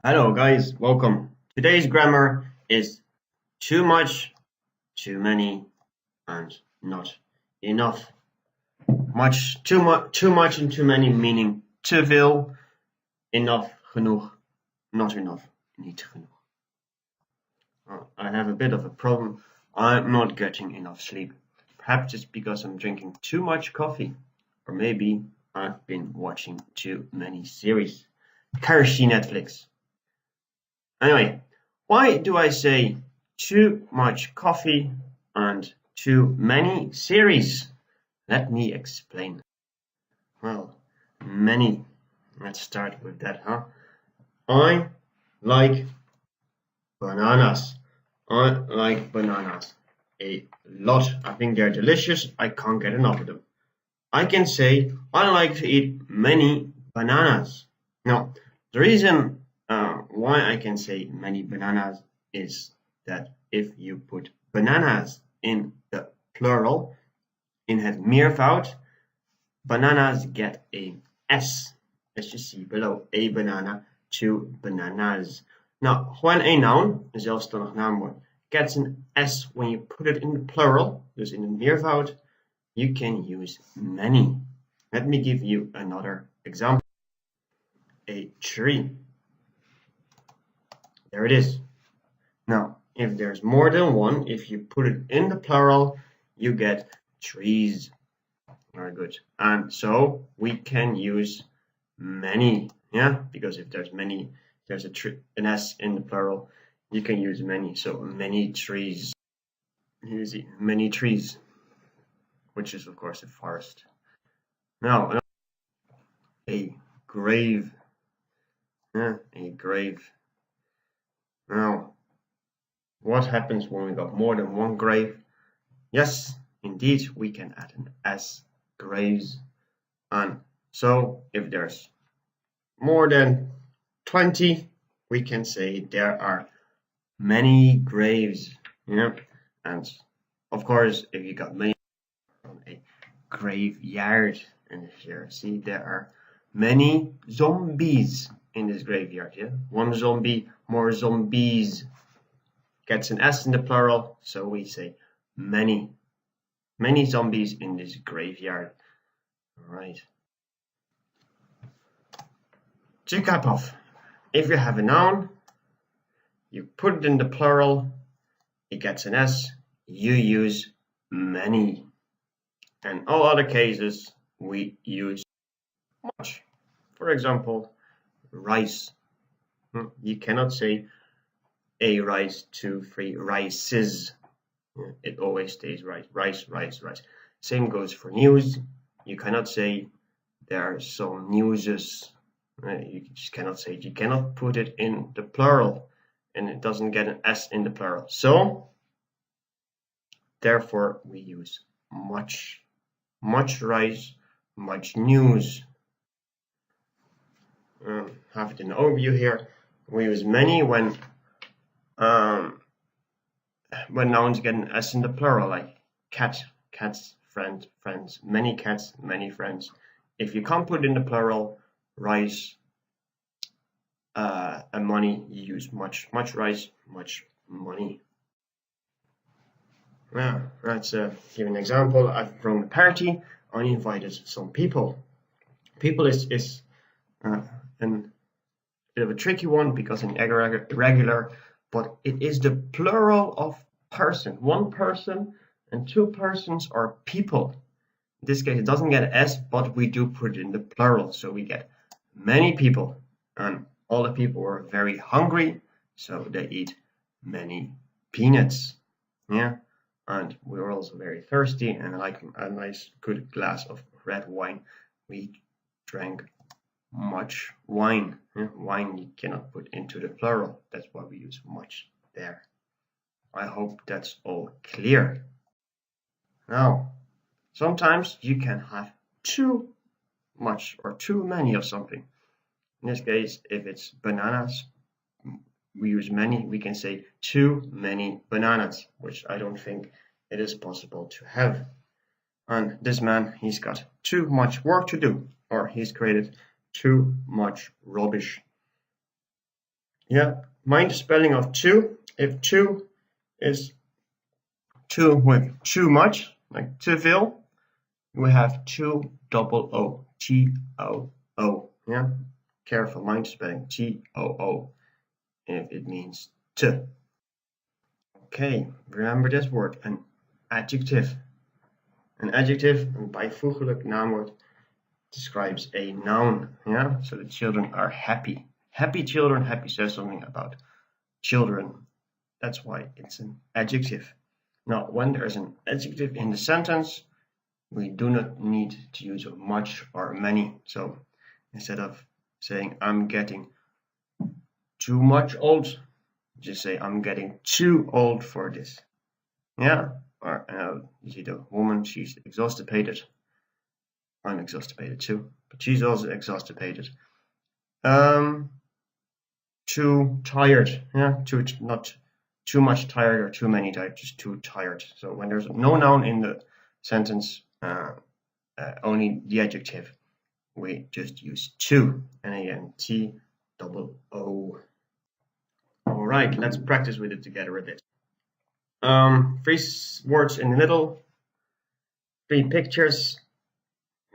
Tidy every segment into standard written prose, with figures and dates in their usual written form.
Hello guys, welcome. Today's grammar is too much, too many, and not enough. Too much and too many meaning te veel, enough, genoeg, not enough, niet genoeg. I have a bit of a problem. I'm not getting enough sleep. Perhaps it's because I'm drinking too much coffee, or maybe I've been watching too many series. Kerosene Netflix. Anyway, why do I say too much coffee and too many series? Let me explain. Well, many. Let's start with that, huh? I like bananas. I like bananas a lot. I think they're delicious. I can't get enough of them. I can say I like to eat many bananas. Now, the reason why I can say many bananas is that if you put bananas in the plural, in het meervoud, bananas get a S, as you see below. A banana, two bananas. Now, when a noun, een zelfstandig naamwoord, gets an S when you put it in the plural, dus in het meervoud, you can use many. Let me give you another example. A tree. There it is. Now, if there's more than one, if you put it in the plural, you get trees. Very good. And so we can use many, yeah, because if there's many, there's an S in the plural, you can use many. So many trees. Here's many trees, which is of course a forest. Now, a grave. Yeah, a grave. Now, what happens when we got more than one grave? Yes, indeed, we can add an S, graves. And so, if there's more than 20, we can say there are many graves. Yeah, and of course, if you got many from a graveyard, and here, see, there are many zombies in this graveyard. Yeah, one zombie, more zombies. Gets an S in the plural, so we say many. Many zombies in this graveyard. Alright. To cap off, if you have a noun, you put it in the plural, it gets an S, you use many. And all other cases, we use much. For example, rice. You cannot say a rice, two, three rices. It always stays right. Rice, rice, rice. Same goes for news. You cannot say there are some newses. You just cannot say it. You cannot put it in the plural, and it doesn't get an S in the plural. So, therefore, we use much. Much rice, much news. Have it in the overview here. We use many when nouns get an S in the plural, like cat, cats, friend, friends, many cats, many friends. If you can't put in the plural, rice and money, you use much, much rice, much money. Yeah, let's give an example. I've thrown a party. I invited some people. People is a bit of a tricky one because in irregular, but it is the plural of person. One person and two persons are people. In this case, it doesn't get an S, but we do put it in the plural. So we get many people. And all the people were very hungry, so they eat many peanuts. Yeah. And we were also very thirsty and like a nice good glass of red wine. We drank much wine. Wine you cannot put into the plural. That's why we use much there. I hope that's all clear. Now, sometimes you can have too much or too many of something. In this case, if it's bananas, we use many. We can say too many bananas, which I don't think it is possible to have. And this man, he's got too much work to do, or he's created too much rubbish. Yeah, mind the spelling of two. If two is two with too much, like te veel, we have two double O, T-O-O. Yeah, careful, mind spelling T-O-O if it means to. Okay, remember this word, an adjective. An adjective, een bijvoeglijk naamwoord, describes a noun. Yeah, so the children are happy. Happy children, happy says something about children. That's why it's an adjective. Now, when there's an adjective in the sentence, we do not need to use much or many. So instead of saying I'm getting too much old, just say I'm getting too old for this. Yeah, or you see the woman, she's exhausted. I'm exhausted too, but she's also exhausted. Too tired. Yeah, too not too much tired or too many tired, just too tired. So when there's no noun in the sentence, only the adjective, we just use too, and again T-double-O. All right, let's practice with it together a bit. 3 words in the middle, 3 pictures.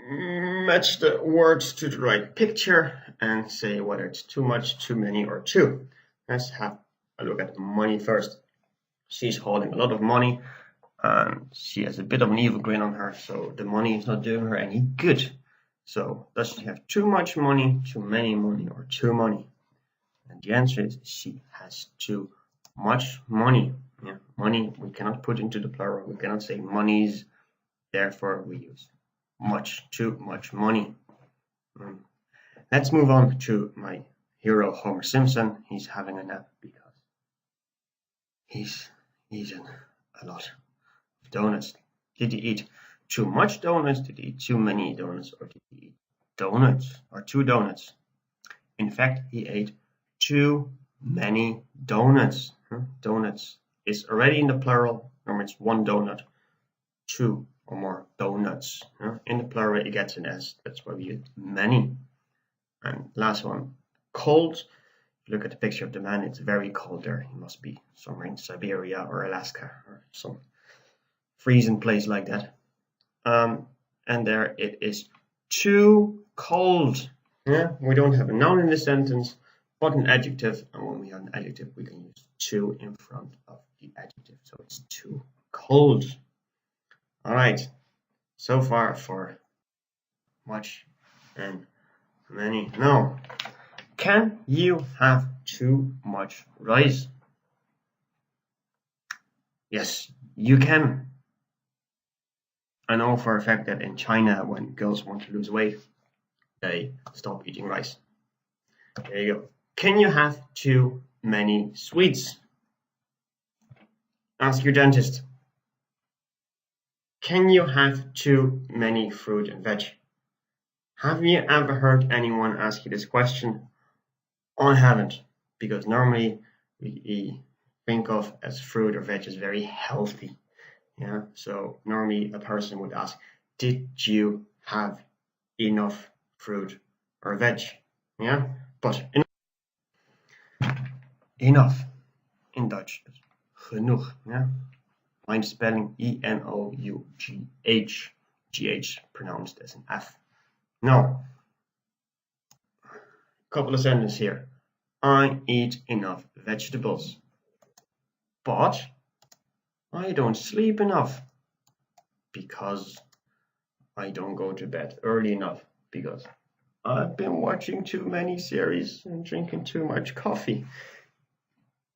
Match the words to the right picture and say whether it's too much, too many, or too. Let's have a look at money first. She's holding a lot of money and she has a bit of an evil grin on her, so the money is not doing her any good. So does she have too much money, too many money, or too money? And the answer is she has too much money. Yeah, money we cannot put into the plural. We cannot say monies, therefore we use much, too much money. Let's move on to my hero Homer Simpson. He's having a nap because he's eaten a lot of donuts. Did he eat too much donuts? Did he eat too many donuts? Or did he eat donuts or 2 donuts? In fact, he ate too many donuts. Donuts is already in the plural. Normally it's 1 donut, 2 or more donuts. In the plural it gets an S. That's why we use many. And last one, cold. If you look at the picture of the man, it's very cold there. He must be somewhere in Siberia or Alaska or some freezing place like that. And there it is too cold. Yeah, we don't have a noun in the sentence, but an adjective. And when we have an adjective, we can use too in front of the adjective. So it's too cold. All right, so far for much and many. Now, can you have too much rice? Yes, you can. I know for a fact that in China, when girls want to lose weight, they stop eating rice. There you go. Can you have too many sweets? Ask your dentist. Can you have too many fruit and veg? Have you ever heard anyone ask you this question? I haven't, because normally we think of as fruit or veg as very healthy. Yeah, so normally a person would ask, did you have enough fruit or veg? Yeah, but enough in Dutch is genoeg. Yeah, mind spelling E-N-O-U-G-H, G-H pronounced as an F. Now, a couple of sentences here. I eat enough vegetables, but I don't sleep enough because I don't go to bed early enough because I've been watching too many series and drinking too much coffee.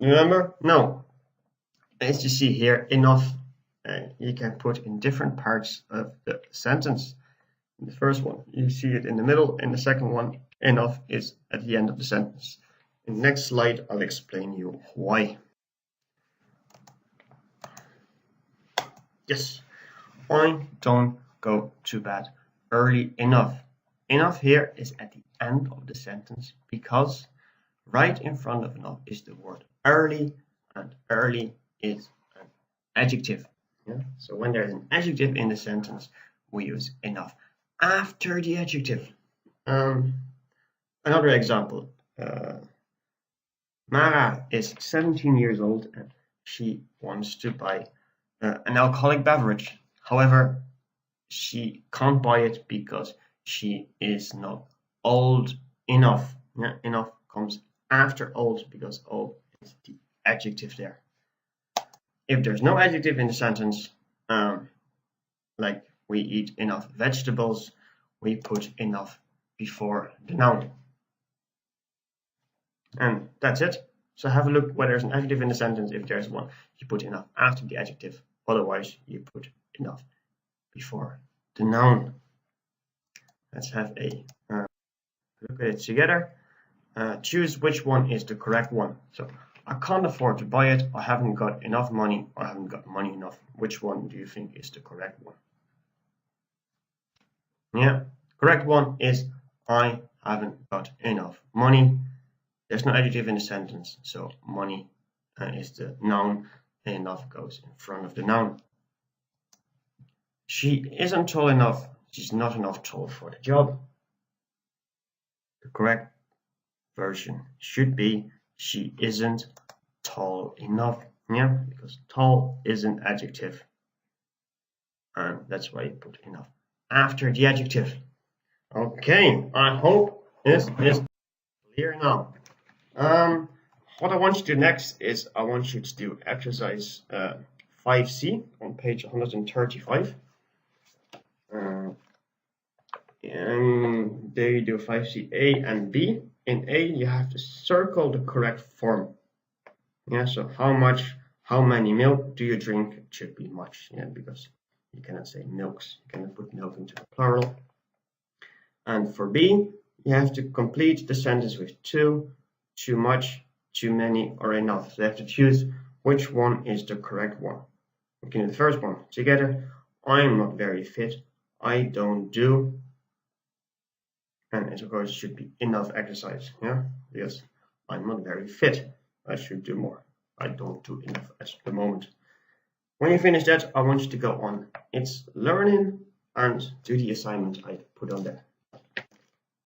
Remember? No. As you see here, enough you can put in different parts of the sentence. In the first one, you see it in the middle. In the second one, enough is at the end of the sentence. In the next slide, I'll explain you why. Yes, I don't go to bed early enough. Enough here is at the end of the sentence because right in front of enough is the word early, and early is an adjective. Yeah? So when there's an adjective in the sentence, we use enough after the adjective. Another example. Mara is 17 years old and she wants to buy an alcoholic beverage. However, she can't buy it because she is not old enough. Yeah, enough comes after old because old is the adjective there. If there's no adjective in the sentence, like we eat enough vegetables, we put enough before the noun. And that's it. So have a look whether there's an adjective in the sentence. If there's one, you put enough after the adjective. Otherwise, you put enough before the noun. Let's have a look at it together. Choose which one is the correct one. So I can't afford to buy it, I haven't got enough money, or I haven't got money enough. Which one do you think is the correct one? Yeah, correct one is I haven't got enough money. There's no adjective in the sentence, so money is the noun, and enough goes in front of the noun. She isn't tall enough. She's not enough tall for the job. The correct version should be she isn't tall enough. Yeah, because tall is an adjective, and that's why you put enough after the adjective. Okay, I hope this is clear now. What I want you to do next is I want you to do exercise 5C on page 135. And there you do 5C A and B. In A, you have to circle the correct form. Yeah, so how many milk do you drink? It should be much, yeah, because you cannot say milks. You cannot put milk into the plural. And for B, you have to complete the sentence with too much, too many, or enough. So you have to choose which one is the correct one. We can do the first one together. I'm not very fit. I don't do. And of course, it should be enough exercise. Yeah, because I'm not very fit. I should do more. I don't do enough at the moment. When you finish that, I want you to go on It's Learning and do the assignment I put on there.